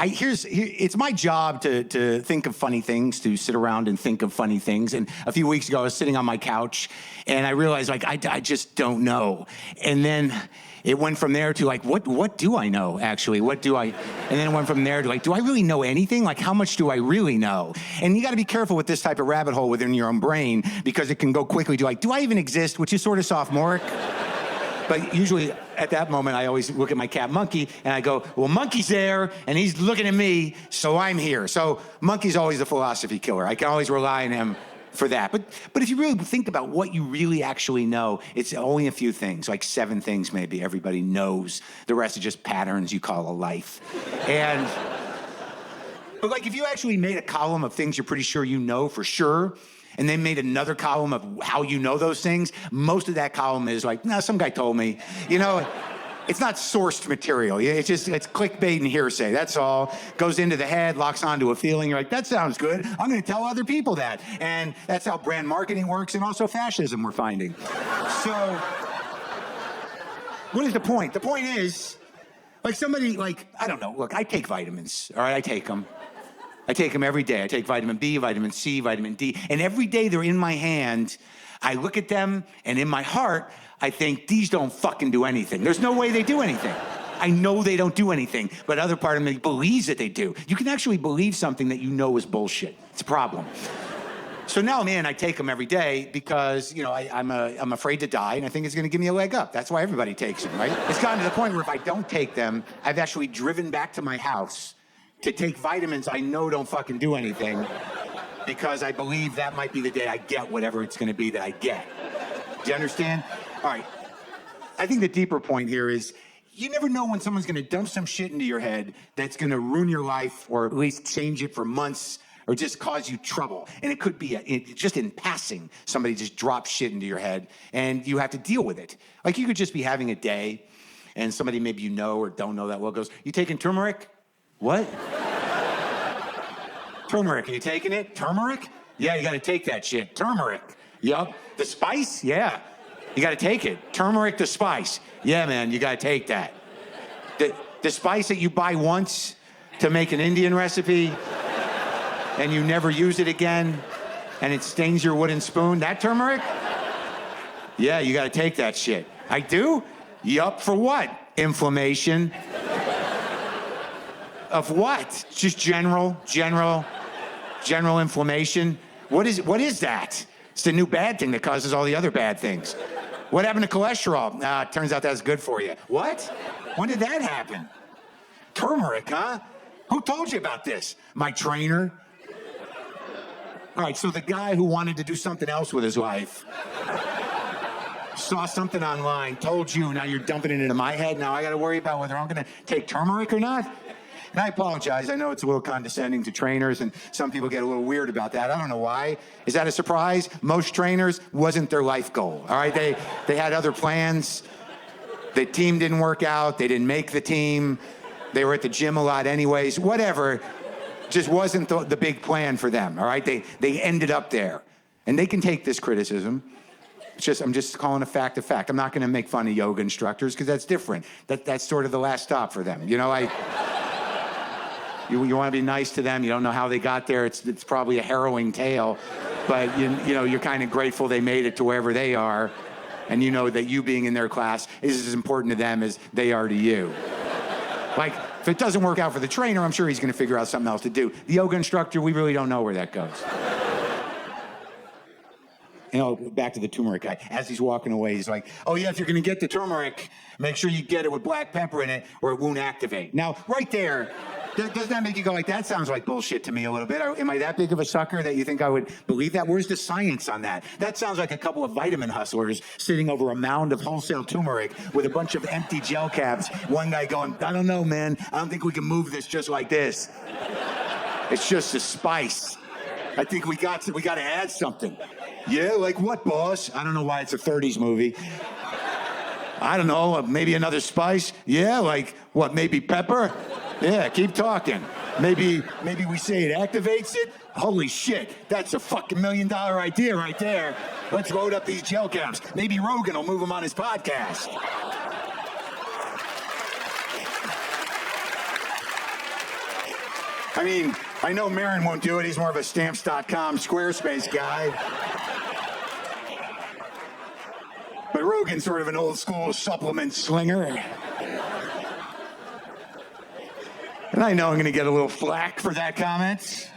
It's my job to think of funny things, to sit around and think of funny things. And a few weeks ago, I was sitting on my couch, and I realized, like, I just don't know. And then it went from there to, like, what do I know, actually? And then it went from there to, like, do I really know anything? Like, how much do I really know? And you got to be careful with this type of rabbit hole within your own brain, because it can go quickly to, like, do I even exist? Which is sort of sophomoric. But usually at that moment, I always look at my cat Monkey and I go, well, Monkey's there and he's looking at me, so I'm here. So Monkey's always the philosophy killer. I can always rely on him for that. But if you really think about what you really actually know, it's only a few things, like 7 things maybe everybody knows. The rest are just patterns you call a life. But like if you actually made a column of things you're pretty sure you know for sure, and then made another column of how you know those things, most of that column is like, nah, some guy told me. You know, it's not sourced material. It's clickbait and hearsay, that's all. Goes into the head, locks onto a feeling. You're like, that sounds good. I'm gonna tell other people that. And that's how brand marketing works, and also fascism, we're finding. So, what is the point? The point is, like somebody, like, I don't know, look, I take vitamins, all right, I take them. I take them every day. I take vitamin B, vitamin C, vitamin D, and every day they're in my hand. I look at them, and in my heart, I think, these don't fucking do anything. There's no way they do anything. I know they don't do anything, but other part of me believes that they do. You can actually believe something that you know is bullshit. It's a problem. So now, man, I take them every day because, you know, I'm afraid to die, and I think it's going to give me a leg up. That's why everybody takes them, right? It's gotten to the point where if I don't take them, I've actually driven back to my house to take vitamins I know don't fucking do anything, because I believe that might be the day I get whatever it's going to be that I get. Do you understand? All right. I think the deeper point here is you never know when someone's going to dump some shit into your head that's going to ruin your life, or at least change it for months, or just cause you trouble. And it could be just in passing, somebody just drops shit into your head and you have to deal with it. Like you could just be having a day and somebody maybe you know or don't know that well goes, you taking turmeric? What? Turmeric, are you taking it? Turmeric? Yeah, you gotta take that shit. Turmeric. Yup. The spice? Yeah. You gotta take it. Turmeric, the spice. Yeah, man, you gotta take that. The spice that you buy once to make an Indian recipe and you never use it again and it stains your wooden spoon, that turmeric? Yeah, you gotta take that shit. I do? Yup, for what? Inflammation. Of what? Just general inflammation. What is that? It's the new bad thing that causes all the other bad things. What happened to cholesterol? It turns out that's good for you. What? When did that happen? Turmeric, huh? Who told you about this? My trainer. All right, so the guy who wanted to do something else with his life saw something online, told you, now you're dumping it into my head. Now I got to worry about whether I'm going to take turmeric or not. And I apologize. I know it's a little condescending to trainers, and some people get a little weird about that. I don't know why. Is that a surprise? Most trainers wasn't their life goal. All right, they had other plans. The team didn't work out. They didn't make the team. They were at the gym a lot anyways. Whatever. Just wasn't the big plan for them. All right, they ended up there, and they can take this criticism. I'm just calling a fact a fact. I'm not going to make fun of yoga instructors because that's different. That's sort of the last stop for them. You know, You want to be nice to them. You don't know how they got there. It's probably a harrowing tale, but you know you're kind of grateful they made it to wherever they are, and you know that you being in their class is as important to them as they are to you. Like if it doesn't work out for the trainer, I'm sure he's going to figure out something else to do. The yoga instructor, we really don't know where that goes. You know, back to the turmeric guy. As he's walking away, he's like, oh yeah, if you're going to get the turmeric, make sure you get it with black pepper in it or it won't activate. Now, right there, doesn't that make you go like, that sounds like bullshit to me a little bit? Am I that big of a sucker that you think I would believe that? Where's the science on that? That sounds like a couple of vitamin hustlers sitting over a mound of wholesale turmeric with a bunch of empty gel caps. One guy going, I don't know, man. I don't think we can move this just like this. It's just a spice. I think we got to add something. Yeah, like what, boss? I don't know why it's a 30s movie. I don't know, maybe another spice? Yeah, like what, maybe pepper? Yeah, keep talking. Maybe we say it activates it? Holy shit, that's a fucking $1 million idea right there. Let's load up these gel caps. Maybe Rogan will move them on his podcast. I mean, I know Maron won't do it. He's more of a Stamps.com Squarespace guy. But Rogan's sort of an old school supplement slinger. And I know I'm going to get a little flack for that comment.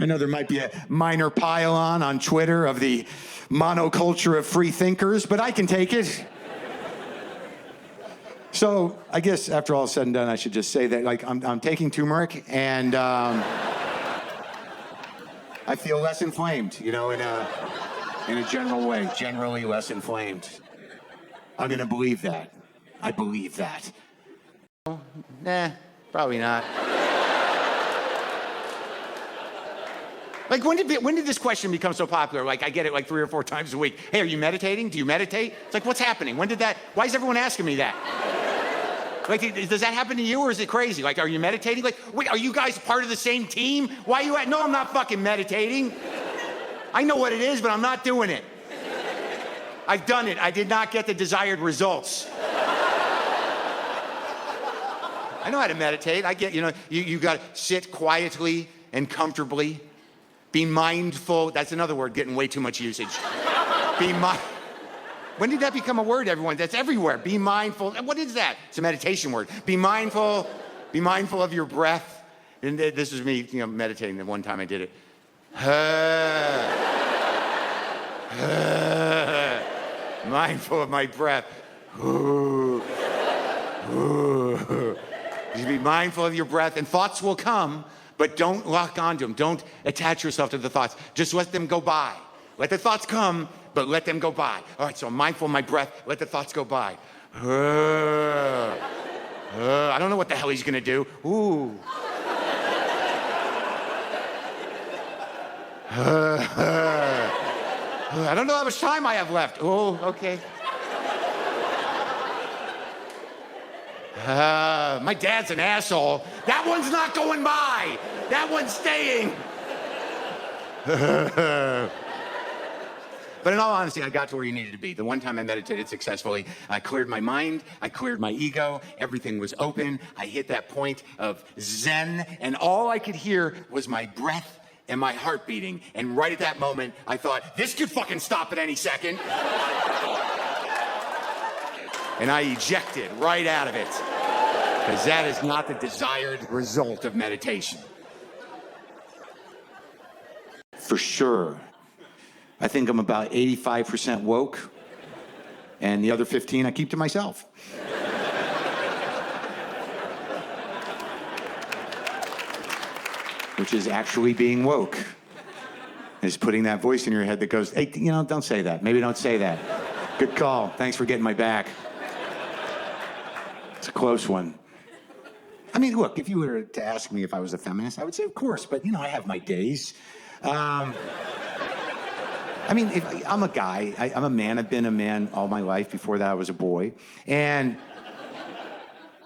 I know there might be a minor pile-on Twitter of the monoculture of free thinkers, but I can take it. So I guess after all is said and done, I should just say that I'm taking turmeric, and I feel less inflamed, in a general way, generally less inflamed. I'm going to believe that. I believe that. Nah, probably not. When did this question become so popular? I get it 3 or 4 times a week. Hey, are you meditating? Do you meditate? It's what's happening? Why is everyone asking me that? Does that happen to you, or is it crazy? Are you meditating? Wait, are you guys part of the same team? Why are you No, I'm not fucking meditating. I know what it is, but I'm not doing it. I've done it. I did not get the desired results. I know how to meditate. I get, you got to sit quietly and comfortably. Be mindful. That's another word getting way too much usage. When did that become a word, everyone? That's everywhere. Be mindful. What is that? It's a meditation word. Be mindful. Be mindful of your breath. And this was me, meditating the one time I did it. Mindful of my breath. You should be mindful of your breath, and thoughts will come, but don't lock onto them. Don't attach yourself to the thoughts. Just let them go by. Let the thoughts come, but let them go by. All right, so I'm mindful of my breath. Let the thoughts go by. I don't know what the hell he's going to do. Ooh. I don't know how much time I have left. Oh, okay. My dad's an asshole. That one's not going by. That one's staying. But in all honesty, I got to where you needed to be. The one time I meditated successfully, I cleared my mind, I cleared my ego, everything was open. I hit that point of zen, and all I could hear was my breath and my heart beating. And right at that moment, I thought, this could fucking stop at any second. And I ejected right out of it, because that is not the desired result of meditation. For sure. I think I'm about 85% woke, and the other 15 I keep to myself. Which is actually being woke. Is putting that voice in your head that goes, hey, don't say that. Maybe don't say that. Good call. Thanks for getting my back. It's a close one. I mean, look, if you were to ask me if I was a feminist, I would say, of course, but, I have my days. I'm a guy. I'm a man. I've been a man all my life. Before that, I was a boy. And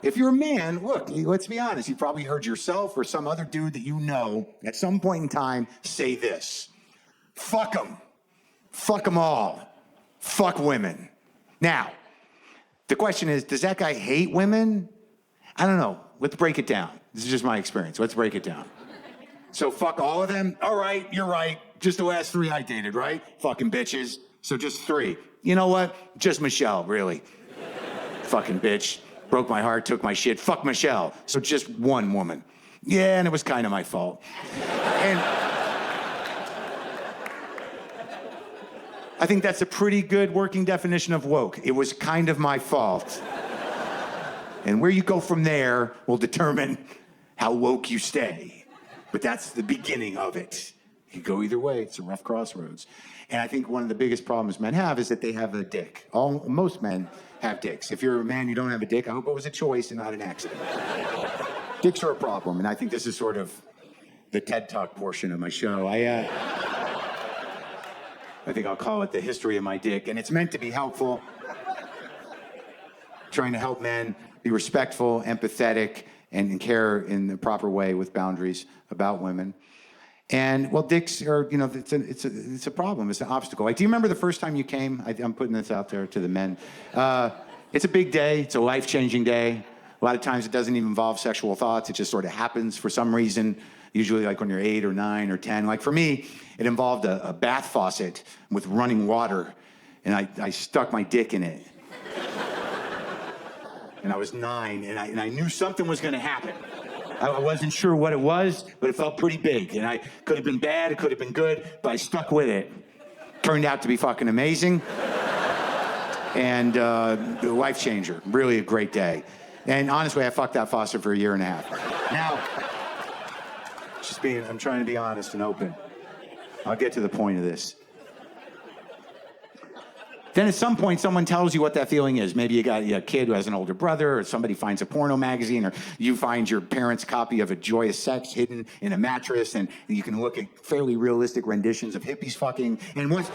if you're a man, look, let's be honest. You probably heard yourself or some other dude that you know at some point in time say this. Fuck them. Fuck them all. Fuck women. Now, the question is, does that guy hate women? I don't know. Let's break it down. This is just my experience. Let's break it down. So fuck all of them? All right, you're right. Just the last 3 I dated, right? Fucking bitches. So just 3. You know what? Just Michelle, really. Fucking bitch. Broke my heart, took my shit. Fuck Michelle. So just 1 woman. Yeah, and it was kind of my fault. And I think that's a pretty good working definition of woke. It was kind of my fault. And where you go from there will determine how woke you stay. But that's the beginning of it. You go either way. It's a rough crossroads. And I think one of the biggest problems men have is that they have a dick. Most men have dicks. If you're a man, you don't have a dick. I hope it was a choice and not an accident. Dicks are a problem, and I think this is sort of the TED Talk portion of my show. I think I'll call it the history of my dick, and it's meant to be helpful. Trying to help men be respectful, empathetic, and care in the proper way with boundaries about women. And well, dicks are, it's a problem. It's an obstacle. Do you remember the first time you came? I'm putting this out there to the men. It's a big day. It's a life-changing day. A lot of times it doesn't even involve sexual thoughts. It just sort of happens for some reason, usually like when you're 8 or 9 or 10. Like for me, it involved a bath faucet with running water, and I stuck my dick in it. And I was 9, and I knew something was going to happen. I wasn't sure what it was, but it felt pretty big. And I could have been bad, it could have been good, but I stuck with it. Turned out to be fucking amazing. And a life changer. Really a great day. And honestly, I fucked that faucet for 1.5 years. Now, I'm trying to be honest and open. I'll get to the point of this. Then at some point, someone tells you what that feeling is. Maybe you got a kid who has an older brother, or somebody finds a porno magazine, or you find your parents' copy of A Joyous Sex hidden in a mattress, and you can look at fairly realistic renditions of hippies fucking. And once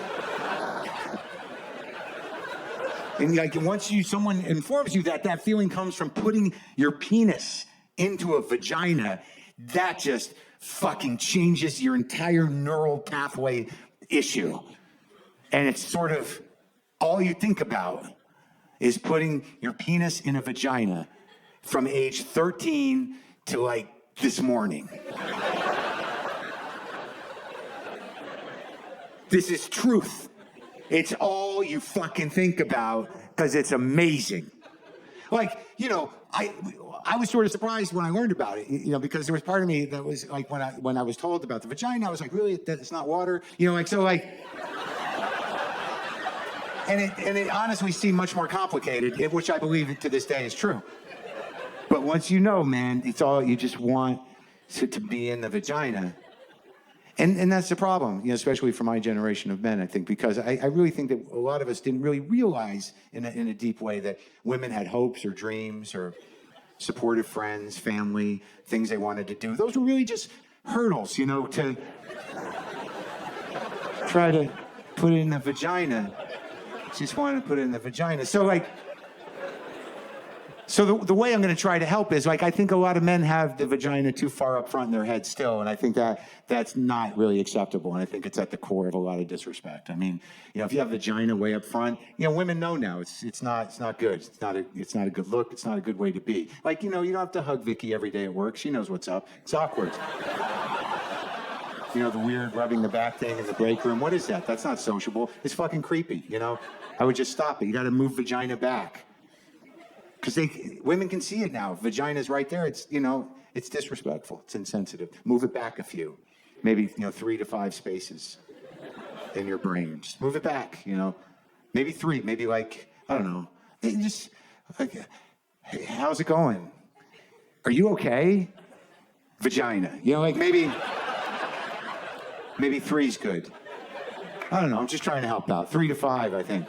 someone informs you that feeling comes from putting your penis into a vagina, that just fucking changes your entire neural pathway issue. And it's sort of all you think about is putting your penis in a vagina from age 13 to like this morning. This is truth. It's all you fucking think about because it's amazing. Like, I was sort of surprised when I learned about it, because there was part of me that was like, when I was told about the vagina, I was like, really? It's not water? And it honestly seemed much more complicated, which I believe to this day is true. But once you know, man, it's all you just want to be in the vagina. And that's the problem, especially for my generation of men, I think, because I really think that a lot of us didn't really realize in a deep way that women had hopes or dreams or supportive friends, family, things they wanted to do. Those were really just hurdles, to try to put it in the vagina. Just wanted to put it in the vagina. So the way I'm going to try to help is, I think a lot of men have the vagina too far up front in their head still, and I think that's not really acceptable, and I think it's at the core of a lot of disrespect. I mean, if you have vagina way up front, women know now it's not good. It's not a good look. It's not a good way to be. You don't have to hug Vicky every day at work. She knows what's up. It's awkward. The weird rubbing the back thing in the break room. What is that? That's not sociable. It's fucking creepy, I would just stop it. You got to move vagina back. Because women can see it now. Vagina's right there. It's, it's disrespectful. It's insensitive. Move it back a few. Maybe, 3 to 5 spaces in your brain. Just move it back, Maybe 3. Maybe I don't know. Just, hey, how's it going? Are you okay? Vagina. Maybe 3's good. I don't know. I'm just trying to help out. 3 to 5, I think.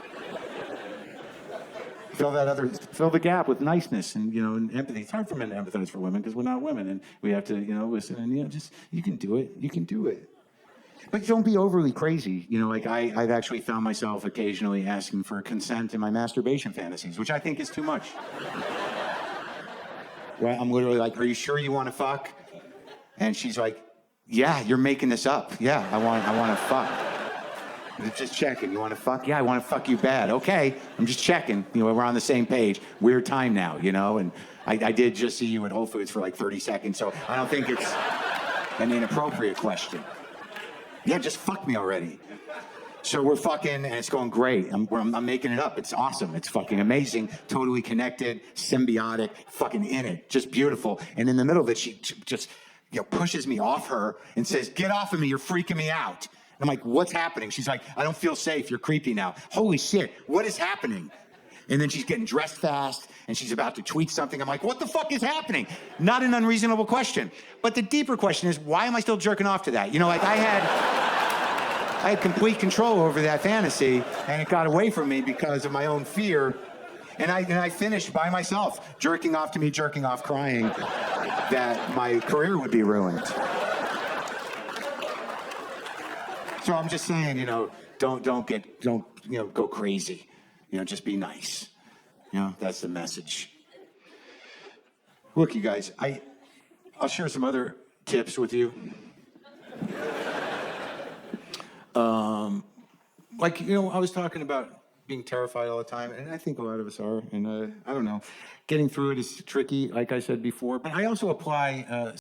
Fill the gap with niceness and empathy. It's hard for men to empathize for women because we're not women, and we have to listen and you can do it. You can do it. But don't be overly crazy. I've actually found myself occasionally asking for consent in my masturbation fantasies, which I think is too much. Well, I'm literally like, "Are you sure you want to fuck?" And she's like, "Yeah, you're making this up. Yeah, I want to fuck." Just checking. You want to fuck? Yeah, I want to fuck you bad. Okay, I'm just checking. We're on the same page. Weird time now, and I did just see you at Whole Foods for 30 seconds, so I don't think it's an inappropriate question. Yeah, just fuck me already. So we're fucking, and it's going great. I'm making it up. It's awesome. It's fucking amazing. Totally connected, symbiotic, fucking in it. Just beautiful. And in the middle of it, she just pushes me off her and says, "Get off of me. You're freaking me out." I'm like, "What's happening?" She's like, "I don't feel safe. You're creepy now." Holy shit, what is happening? And then she's getting dressed fast, and she's about to tweet something. I'm like, what the fuck is happening? Not an unreasonable question. But the deeper question is, why am I still jerking off to that? I had complete control over that fantasy, and it got away from me because of my own fear. And I finished by myself, jerking off to me, jerking off, crying that my career would be ruined. So I'm just saying, don't go crazy. Just be nice. That's the message. Look, you guys, I'll share some other tips with you. I was talking about being terrified all the time, and I think a lot of us are. And I don't know, getting through it is tricky, like I said before. But I also apply